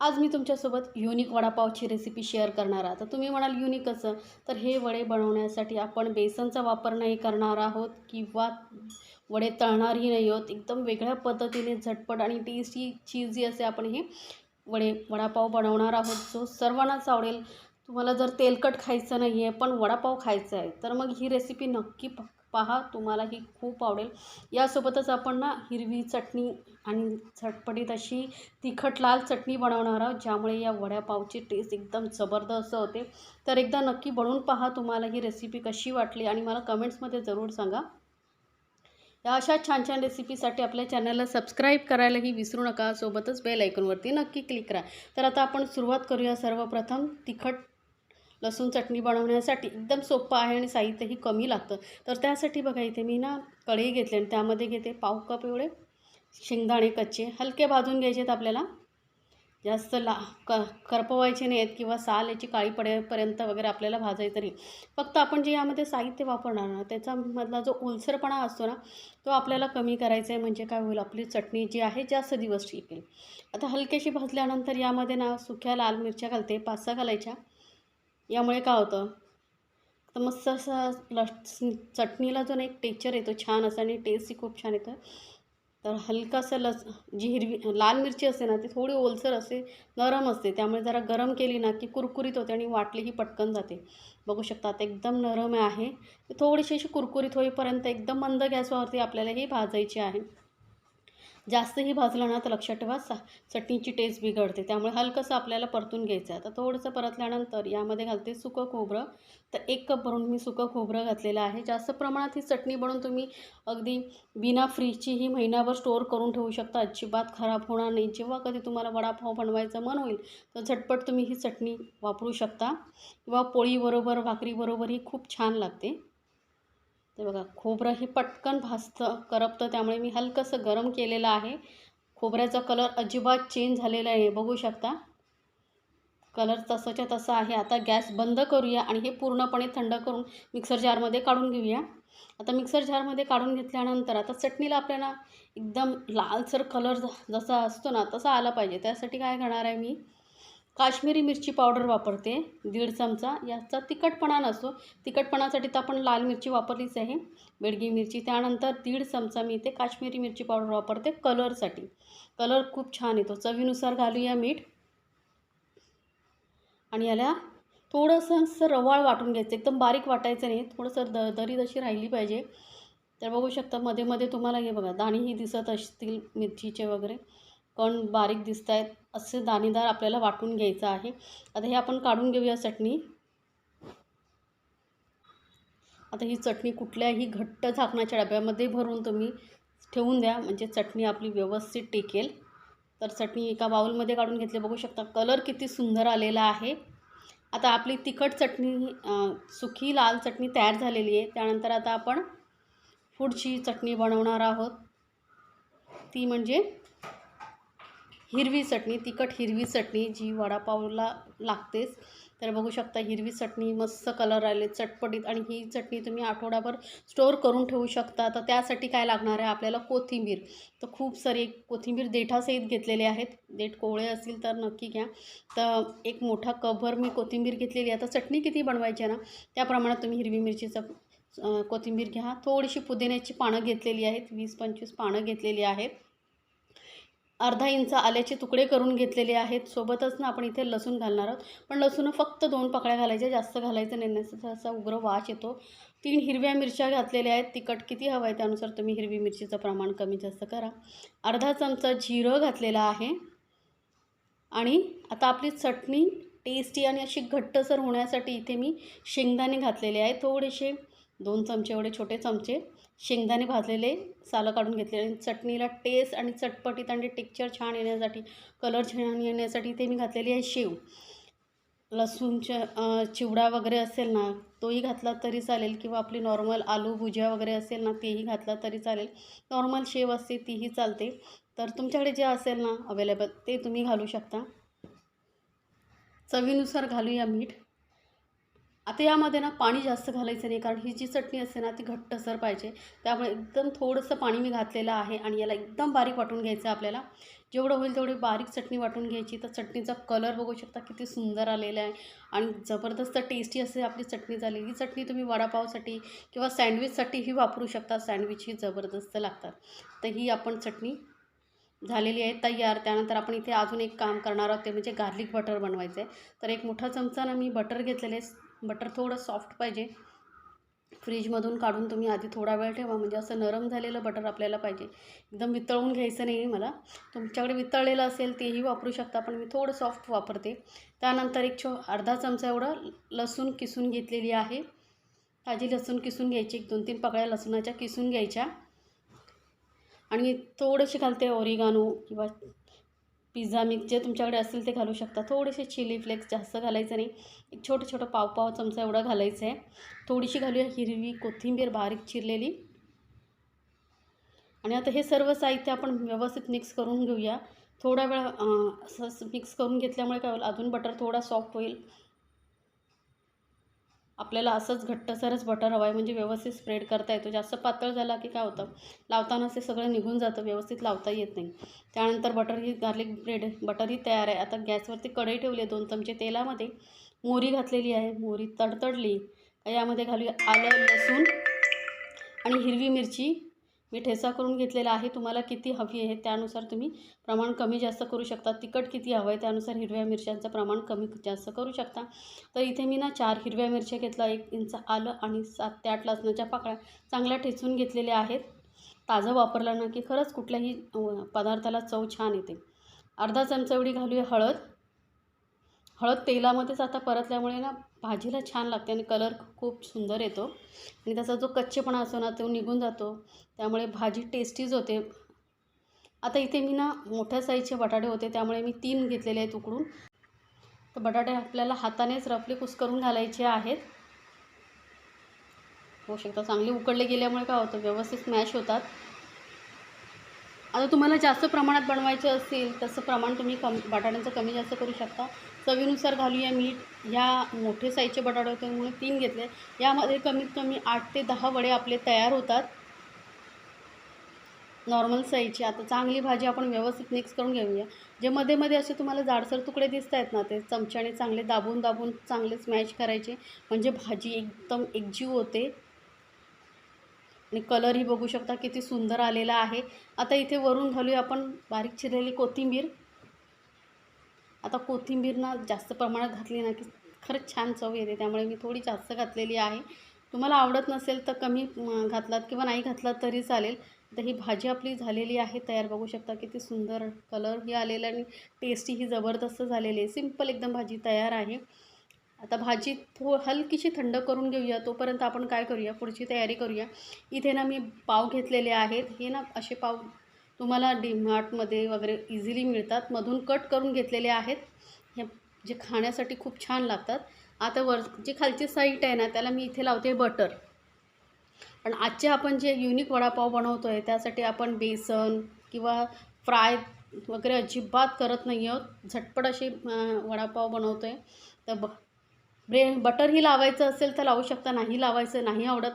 आज मी तुमच्यासोबत unique वडापावची recipe share करणार आहे. तर तुम्ही म्हणाल युनिक कसं? तर हे वडे बनवण्यासाठी आपण बेसनचा वापर नाही करणार आहोत किंवा वडे तळणारही नाही आहोत. एकदम वेगळ्या पद्धतीने झटपट आणि टेस्टी चीजी असे आपण हे वडापाव बनवणार आहोत, जो सर्वांनाच आवडेल. तुम्हाला जर तेलकट खायचं नाही आहे पण वडापाव खायचा आहे, तर मग ही रेसिपी नक्की पहा, तुम्हाला ही खूप आवडेल. यासोबतच आपण ना हिरवी चटणी आणि झटपटीत अशी तिखट लाल चटणी बनवणार आहोत, ज्यामुळे या वडापावची टेस्ट एकदम जबरदस्त होते. तर एकदा नक्की बनवून पहा. तुम्हाला ही रेसिपी कशी वाटली आणि मला कमेंट्समध्ये जरूर सांगा. या अशा छान छान रेसिपीसाठी आपल्या चॅनलला सबस्क्राईब करायलाही विसरू नका. सोबतच बेल आयकॉनवरती नक्की क्लिक करा. तर आता आपण सुरुवात करूया. सर्वप्रथम तिखट लसूण चटणी बनवण्यासाठी एकदम सोपं आहे आणि साहित्यही कमी लागतं. तर त्यासाठी बघा, इथे मी ना कढई घेतली आणि त्यामध्ये घेते पाव कप एवढे शेंगदाणे कच्चे. हलके भाजून घ्यायचे आहेत आपल्याला. जास्त करपवायचे नाही आहेत किंवा साल याची काळी पडेपर्यंत वगैरे आपल्याला भाजायचं नाही. फक्त आपण जे यामध्ये साहित्य वापरणार ना, त्याच्यामधला जो ओलसरपणा असतो ना, तो आपल्याला कमी करायचा आहे. म्हणजे काय होईल, आपली चटणी जी आहे जास्त दिवस टिकेल. आता हलकीशी भाजल्यानंतर यामध्ये ना सुक्या लाल मिरच्या घालते, 5-6 घालायच्या. यामुळे काय होतं, तर मस्त असं चटणीला जो ना एक टेक्चर येतो छान असा आणि टेस्टही खूप छान येतं. तर हलकासं जी हिरवी लाल मिरची असते ना, ती थोडी ओलसर असते, नरम असते. त्यामुळे जरा गरम केली ना की कुरकुरीत होते आणि वाटलीही पटकन जाते. बघू शकता आता एकदम नरम आहे. थोडीशी अशी कुरकुरीत होईपर्यंत एकदम मंद गॅसवरती आपल्याला ही भाजायची आहे. जास्तही भाजलं ना तर लक्षात ठेवा चटणीची टेस्ट बिघडते. त्यामुळे हलकंसं आपल्याला परतून घ्यायचं आहे. आता थोडंसं परतल्यानंतर यामध्ये घालते सुकं खोबरं. तर 1 कप भरून मी सुकं खोबरं घातलेलं आहे. जास्त प्रमाणात ही चटणी बनवून तुम्ही अगदी बिना फ्रीजचीही महिनाभर स्टोअर करून ठेवू शकता. अजिबात खराब होणार नाही. जेव्हा कधी तुम्हाला वडापाव बनवायचं मन होईल, तर झटपट तुम्ही ही चटणी वापरू शकता किंवा पोळीबरोबर, भाकरीबरोबर ही खूप छान लागते. ते बघा, खोबरं हे पटकन भाजतं, करपतं. त्यामुळे मी हलकंसं गरम केलेलं आहे. खोबऱ्याचा कलर अजिबात चेंज झालेला आहे, बघू शकता. कलर तसाच्या तसा आहे. आता गॅस बंद करूया आणि हे पूर्णपणे थंड करून मिक्सर जारमध्ये काढून घेऊया. आता मिक्सर जारमध्ये काढून घेतल्यानंतर आता चटणीला आपल्याला एकदम लालसर कलर जसा असतो ना, तसा आला पाहिजे. त्यासाठी काय करणार आहे, मी काश्मीरी मिरची पावडर वापरते 1.5 चमचा. याचा तिखटपणा नसतो. तिखटपणासाठी तर आपण लाल मिरची वापरलीच आहे, बेडगी मिरची. त्यानंतर 1.5 चमचा मी इथे काश्मीरी मिरची पावडर वापरते कलरसाठी. कलर खूप छान येतो. चवीनुसार घालूया मीठ आणि याला थोडंसं असं रवाळ वाटून घ्यायचं. एकदम बारीक वाटायचं नाही, थोडंसं दरी जशी राहिली पाहिजे. तर बघू शकता मध्ये मध्ये तुम्हाला हे बघा दाणेही दिसत असतील मिरचीचे वगैरे, कण बारीक दिसत आहेत. असे दाणेदार आपल्याला वाटून घ्यायचं आहे. आता हे आपण काढून घेऊया चटणी. आता ही चटणी कुठल्याही घट्ट झाकणाच्या डब्यामध्ये भरून तुम्ही ठेवून द्या, म्हणजे चटणी आपली व्यवस्थित टिकेल. तर चटणी एका बाउलमध्ये काढून घेतली. बघू शकता कलर किती सुंदर आलेला आहे. आता आपली तिखट चटणी, सुकी लाल चटणी तयार झालेली आहे. त्यानंतर आता आपण पुढची चटणी बनवणार आहोत, ती म्हणजे हिरवी चटणी, तिखट हिरवी चटणी, जी वडापावला लागतेच. तर बघू शकता हिरवी चटणी मस्त कलर आले, चटपटीत. आणि ही चटणी तुम्ही आठवडाभर स्टोअर करून ठेवू शकता. तर त्यासाठी काय लागणार आहे आपल्याला, कोथिंबीर. तर खूप सारी कोथिंबीर देठासहित घेतलेले आहेत. देठ कोवळे असतील तर नक्की घ्या. तर एक मोठा कपभर मी कोथिंबीर घेतलेली आहे. आता चटणी किती बनवायची आहे ना, त्या प्रमाणात तुम्ही हिरवी मिरचीचं कोथिंबीर घ्या. थोडीशी पुदिन्याची पानं घेतलेली आहेत, 20-25 पानं घेतलेली आहेत. अर्धा इंच आल्याचे तुकडे करून घेतलेले आहेत. सोबतच ना आपण इथे लसूण घालणार आहोत, पण लसूण फक्त 2 पकड्या घालायच्या, जास्त घालायचं नाही, असा उग्र वास येतो. 3 हिरव्या मिरच्या घातलेल्या आहेत. तिखट किती हवं आहे त्यानुसार तुम्ही हिरवी मिरचीचं प्रमाण कमी जास्त करा. अर्धा चमचा जिरं घातलेलं आहे. आणि आता आपली चटणी टेस्टी आणि अशी घट्टसर होण्यासाठी इथे मी शेंगदाणे घातलेले आहेत. थोडेसे 2 चमचे एवढे छोटे चमचे शेंगदाणे भाजलेले, सालं काढून घेतलेले. आणि चटणीला टेस्ट आणि चटपटीत आणि टेक्चर छान येण्यासाठी, कलर छान येण्यासाठी इथे मी घातलेली आहे शेव. लसूणच्या चिवडा वगैरे असेल ना, तोही घातला तरी चालेल, किंवा आपली नॉर्मल आलू भुजिया वगैरे असेल ना, तेही घातला तरी चालेल. नॉर्मल शेव असते तीही चालते. तर तुमच्याकडे जे असेल ना अवेलेबल, ते तुम्ही घालू शकता. चवीनुसार घालूया मीठ. आता यामध्ये ना पाणी जास्त घालायचं नाही, कारण ही जी चटणी असते ना ती घट्टसर पाहिजे. त्यामुळे एकदम थोडंसं पाणी मी घातलेलं आहे आणि याला एकदम बारीक वाटून घ्यायचं आहे आपल्याला. जेवढं होईल तेवढी बारीक चटणी वाटून घ्यायची. तर चटणीचा कलर बघू शकता किती सुंदर आलेला आहे आणि जबरदस्त टेस्टी असे आपली चटणी झाली. ही चटणी तुम्ही वडापावसाठी किंवा सँडविचसाठीही वापरू शकता. सँडविच ही जबरदस्त लागतात. तर ही आपण चटणी झालेली आहे तयार. त्यानंतर आपण इथे अजून एक काम करणार आहोत, ते म्हणजे गार्लिक बटर बनवायचं आहे. तर एक मोठा चमचा ना मी बटर घेतलेलं आहे. बटर थोडं सॉफ्ट पाहिजे. फ्रीजमधून काढून तुम्ही आधी थोडा वेळ ठेवा, म्हणजे असं नरम झालेलं बटर आपल्याला पाहिजे. एकदम वितळून घ्यायचं नाही आहे मला. तुमच्याकडे वितळलेलं असेल तेही वापरू शकता, पण मी थोडं सॉफ्ट वापरते. त्यानंतर अर्धा चमचा एवढं लसूण किसून घेतलेली आहे. ताजी लसूण किसून घ्यायची. 1-2-3 पाकळ्या लसूणाच्या किसून घ्यायच्या आणि थोडेसे घालते ओरिगानो किंवा पिझ्झा मिक्स जे तुमच्याकडे असेल ते घालू शकता. थोडेसे चिली फ्लेक्स, जास्त घालायचं नाही. एक छोटं पाव चमचा एवढं घालायचं आहे. थोडीशी घालूया हिरवी कोथिंबीर बारीक चिरलेली. आणि आता हे सर्व साहित्य आपण व्यवस्थित मिक्स करून घेऊया. थोडा वेळ असं मिक्स करून घेतल्यामुळे काय होईल, अजून बटर थोडा सॉफ्ट होईल. आपल्याला असंच घट्टसरच बटर हवं आहे, म्हणजे व्यवस्थित स्प्रेड करता येतो. जास्त पातळ झाला की काय होतं, लावतानाच ते सगळं निघून जातं, व्यवस्थित लावता येत नाही. त्यानंतर गार्लिक बटरही तयार आहे. आता गॅसवरती कढई ठेवली आहे. 2 चमचे तेलामध्ये मोहरी घातलेली आहे. मोहरी तडतडली यामध्ये घालूया आलं, लसूण आणि हिरवी मिरची. मी ठेचा करून घेतलेला आहे. तुम्हाला किती हवी आहे त्यानुसार तुम्ही प्रमाण कमी जास्त करू शकता. तिखट किती हवं आहे त्यानुसार हिरव्या मिरच्यांचं प्रमाण कमी जास्त करू शकता. तर इथे मी ना 4 हिरव्या मिरच्या घेतला, 1 इंच आलं आणि 7 ते 8 लसणाच्या पाकळ्या चांगल्या ठेचून घेतलेल्या आहेत. ताजं वापरलं ना की खरंच कुठल्याही पदार्थाला चव छान येते. अर्धा चमचा एवढी घालूया हळद. हळद तेलामध्येच आता परतल्यामुळे ना भाजीला छान लागते आणि कलर खूप सुंदर येतो आणि त्याचा जो कच्चेपणा असतो ना तो निघून जातो. त्यामुळे भाजी टेस्टीच होते. आता इथे मी ना मोठ्या साईजचे बटाटे होते, त्यामुळे मी 3 घेतलेले आहेत उकडून. तर बटाटे आपल्याला हातानेच रफली कुस्करून घालायचे आहेत. होऊ शकतं चांगले उकडले गेल्यामुळे काय होतं, व्यवस्थित स्मॅश होतात. आता तुम्हाला जास्त प्रमाणात बनवायचे असेल तसं प्रमाण तुम्ही बटाट्यांचं कमी जास्त करू शकता. चवीनुसार घालूया मीठ. ह्या मोठे साईजचे बटाटे होते म्हणून 3 घेतले. यामध्ये कमीत कमी 8 ते 10 वडे आपले तयार होतात, नॉर्मल साईजची. आता चांगली भाजी आपण व्यवस्थित मिक्स करून घेऊया. जे मध्ये मध्ये असे तुम्हाला जाडसर तुकडे दिसत आहेत ना, ते चमच्याने चांगले दाबून चांगले स्मॅश करायचे, म्हणजे भाजी एकदम एकजीव होते. आणि कलरही बघू शकता किती सुंदर आलेला आहे. आता इथे वरून घालूया आपण बारीक चिरलेली कोथिंबीर. आता कोथिंबीर ना जास्त प्रमाणात घातली ना की खरंच छान चव येते, त्यामुळे मी थोडी जास्त घातलेली आहे. तुम्हाला आवडत नसेल तर कमी घातलात किंवा नाही घातलात तरी चालेल. तर ही भाजी आपली झालेली आहे तयार. बघू शकता किती सुंदर कलरही आलेला आणि टेस्टीही जबरदस्त झालेली आहे. सिंपल एकदम भाजी तयार आहे. आता भाजी हलकीशी थंड करून घेऊया. तोपर्यंत आपण काय करूया, पुढची तयारी करूया. इथे ना मी पाव घेतलेले आहेत. हे ना असे पाव तुम्हाला डीमार्टमध्ये वगैरे इझिली मिळतात. मधून कट करून घेतलेले आहेत. हे जे खाण्यासाठी खूप छान लागतात. आता जी खालची साईड आहे ना त्याला मी इथे लावते बटर. पण आजचे आपण जे युनिक वडापाव बनवतो आहे त्यासाठी आपण बेसन किंवा फ्राय वगैरे अजिबात करत नाही आहोत. झटपट असे वडापाव बनवतो आहे. तर बटरही लावायचं असेल तर लावू शकता, नाही लावायचं, नाही आवडत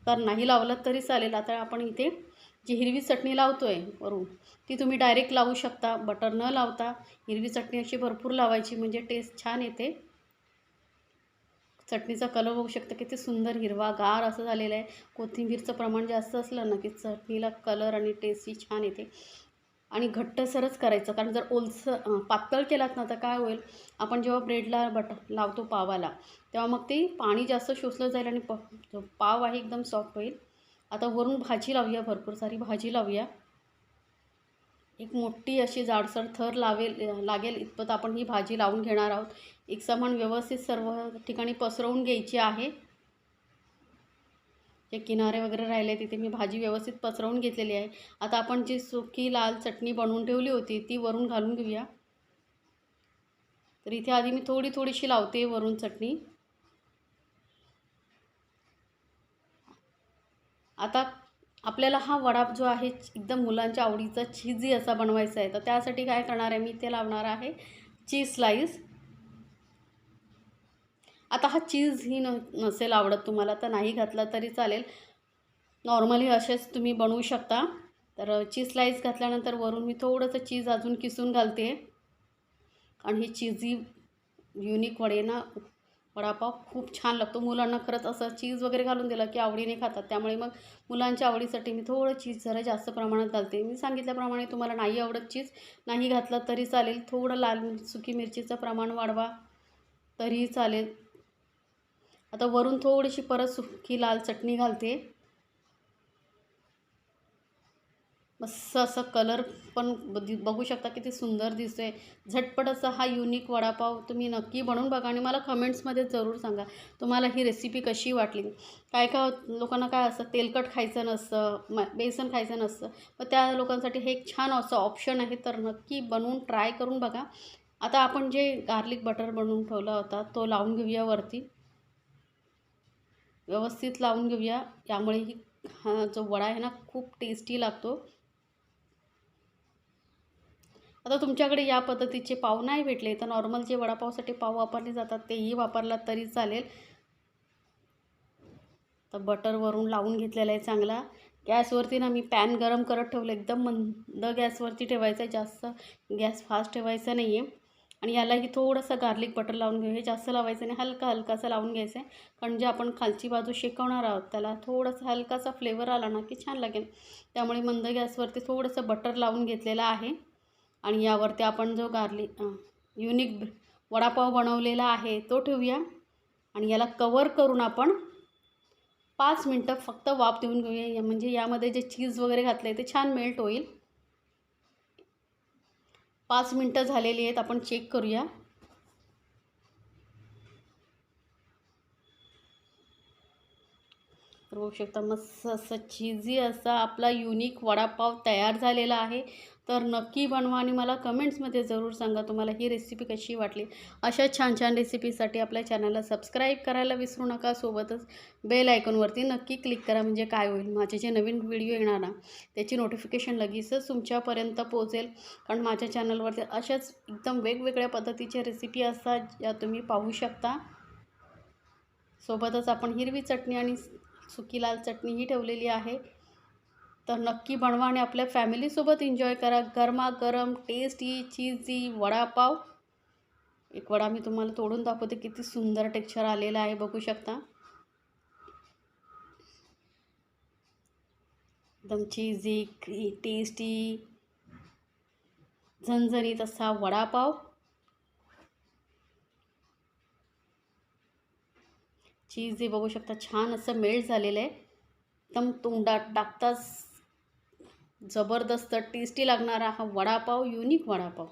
तर नाही लावलं तरी चालेल. आता आपण इथे जी हिरवी चटणी लावतो आहे वरून, ती तुम्ही डायरेक्ट लावू शकता. बटर न लावता हिरवी चटणी अशी भरपूर लावायची, म्हणजे टेस्ट छान येते. चटणीचा कलर बघू शकता किती सुंदर हिरवागार असं झालेलं आहे. कोथिंबीरचं प्रमाण जास्त असलं ना की चटणीला कलर आणि टेस्टही छान येते. आणि घट्टसरच करायचं, कारण जर पातळ केलात ना तर काय होईल, आपण जेव्हा ब्रेडला लावतो पावाला, तेव्हा मग ते पाणी जास्त शोषलं जाईल आणि पाव आहे एकदम सॉफ्ट होईल. आता वरून भाजी लावूया, भरपूर सारी भाजी लावूया. एक मोठी अशी जाडसर थर लागेल इतपत आपण ही भाजी लावून घेणार आहोत. एक समान व्यवस्थित सर्व ठिकाणी पसरवून घ्यायची आहे. जे किनारे वगैरे राहिले तिथे मी भाजी व्यवस्थित पसरवून घेतलेली आहे. आता आपण जी सुकी लाल चटणी बनवून ठेवली होती ती वरून घालून घेऊया. तर इथे आधी मी थोडीशी लावते वरून चटणी. आता आपल्याला हा वडा जो आहे एकदम मुलांच्या आवडीचा चीजी असा बनवायचा आहे. तर त्यासाठी काय करणार आहे, मी इथे लावणार आहे चीज स्लाईस. आता हा चीज ही नसेल आवडत तुम्हाला तर नाही घातला तरी चालेल, नॉर्मली असेच तुम्ही बनवू शकता. तर चीज स्लाईस घातल्यानंतर वरून मी थोडंसं चीज अजून किसून घालते. आणि ही चीजी युनिक वडे ना, वडापाव खूप छान लागतो. मुलांना खरंच असं चीज वगैरे घालून दिलं की आवडीने खातात. त्यामुळे मग मुलांच्या आवडीसाठी मी थोडं चीज जरा जास्त प्रमाणात घालते. मी सांगितल्याप्रमाणे तुम्हाला नाही आवडत चीज, नाही घातलं तरी चालेल. थोडं लाल सुकी मिरचीचं प्रमाण वाढवा तरीही चालेल. आता वरून थोडीशी परत सुकी लाल चटणी घालते. मस्त असं कलर पण बघू शकता किती सुंदर दिसतोय. झटपट असा हा युनिक वडापाव तुम्ही नक्की बनवून बघा आणि मला कमेंट्समध्ये जरूर सांगा तुम्हाला ही रेसिपी कशी वाटली. काय काय लोकांना काय असतं, तेलकट खायचं नसतं, बेसन खायचं नसतं, मग त्या लोकांसाठी हे एक छान असं ऑप्शन आहे. तर नक्की बनवून ट्राय करून बघा. आता आपण जे गार्लिक बटर बनवून ठेवला होता तो लावून घेऊया वरती, व्यवस्थित लावून घेऊया. त्यामुळे हा जो वडा आहे ना खूप टेस्टी लागतो. आता तुमच्याकडे या पद्धतीचे पाव नाही भेटले तर नॉर्मल जे वडापावसाठी पाव वापरले जातात तेही वापरलात तरी चालेल. तर बटर वरून लावून घेतलेला आहे चांगला. गॅसवरती ना मी पॅन गरम करत ठेवलं, एकदम मंद गॅसवरती ठेवायचं आहे, जास्त गॅस फास्ट ठेवायचा नाही आहे. आणि यालाही थोडंसं गार्लिक बटर लावून घेऊ. हे जास्त लावायचं नाही, हलका हलकासा लावून घ्यायचं आहे. कारण जे आपण खालची बाजू शेकवणार आहोत त्याला थोडंसं हलकासा फ्लेवर आला ना की छान लागेल. त्यामुळे मंद गॅसवरती थोडंसं बटर लावून घेतलेलं आहे. आणि यावरती आपण जो युनिक वडापाव बनवलेला आहे तो ठेवूया. आणि याला कवर करून आपण 5 मिनटं फक्त वाफ देऊन घेऊया. म्हणजे यामध्ये जे चीज वगैरे घातलं आहे ते छान मेल्ट होईल. 5 मिनटं झालेली आहेत, आपण चेक करूया. तर बघू शकता मस्त असं चीजी असा आपला युनिक वडापाव तयार झालेला आहे. तर नक्की बनवा आणि मला कमेंट्समध्ये जरूर सांगा तुम्हाला ही रेसिपी कशी वाटली. अशा छान छान रेसिपीसाठी आपल्या चॅनलला सबस्क्राईब करायला विसरू नका. सोबतच बेल आयकॉनवरती नक्की क्लिक करा. म्हणजे काय होईल, माझे जे नवीन व्हिडिओ येणार ना त्याची नोटिफिकेशन लगेचच तुमच्यापर्यंत पोहोचेल. कारण माझ्या चॅनलवरती अशाच एकदम वेगवेगळ्या पद्धतीच्या रेसिपी असतात ज्या तुम्ही पाहू शकता. सोबतच आपण हिरवी चटणी आणि सुकी लाल चटणीही ठेवलेली आहे. तर नक्की बनवा आणि आपल्या फॅमिलीसोबत एन्जॉय करा. गरमागरम टेस्टी चीजी वडापाव. एक वडा मी तुम्हाला तोडून दाखवते, किती सुंदर टेक्स्चर आलेलं आहे बघू शकता. एकदम चीजी टेस्टी झणझणीत असा वडापाव. चीज हे बघू शकता छान असं मेल्ट झालेलं आहे. एकदम तोंडात टाकताच जबरदस्त टेस्टी लागणारा हा वडापाव, युनिक वडापाव.